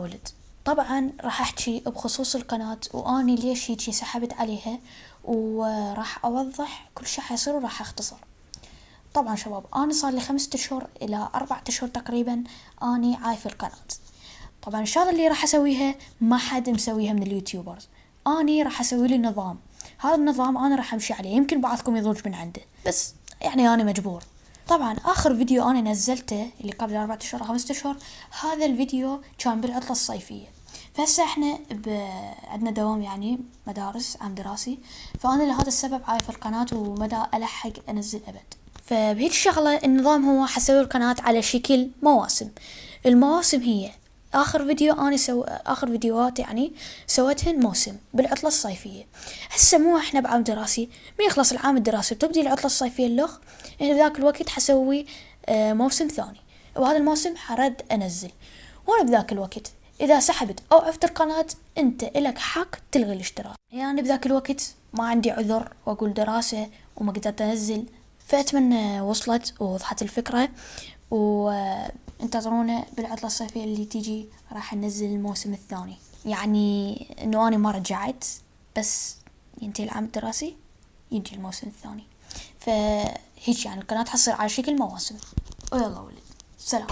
ولد، طبعا راح احكي بخصوص القناة واني ليش هيجي سحبت عليها، وراح اوضح كل شي حيصير وراح اختصر. طبعا شباب، انا صار لي 5 اشهر الى 4 اشهر تقريبا اني عايف القناة. طبعا الشغلة اللي راح اسويها ما حد مسويها من اليوتيوبرز، اني راح اسوي لي نظام. هذا النظام انا راح امشي عليه، يمكن بعضكم يضوج من عنده بس يعني انا مجبور. طبعا اخر فيديو انا نزلته اللي قبل 4 اشهر او 5 اشهر، هذا الفيديو كان بالعطلة الصيفية. فهسه احنا عندنا دوام يعني مدارس عام دراسي، فانا لهذا السبب عايف القناة ومدى الحق انزل ابد. فبهيج شغلة النظام هو حسوي القناة على شكل مواسم. المواسم هي اخر فيديوهات يعني سويتهن موسم بالعطلة الصيفية. هسه مو احنا بعام دراسي، من يخلص العام الدراسي وتبدي العطلة الصيفية اللخ، يعني بذاك الوقت حسوي موسم ثاني، وهذا الموسم حرد انزل. وانا بذاك الوقت اذا سحبت او عفت القناة انت الك حق تلغي الاشتراك. يعني بذاك الوقت ما عندي عذر واقول دراسة وما قدرت انزل. فأتمنى وصلت ووضحت الفكرة، وانتظرونا بالعطلة الصيفية اللي تيجي راح ننزل الموسم الثاني. يعني انه انا ما رجعت، بس ينتهي العام الدراسي يجي الموسم الثاني. فهيك يعني القناة حصير على شكل مواسم. ويلا ولد، سلام.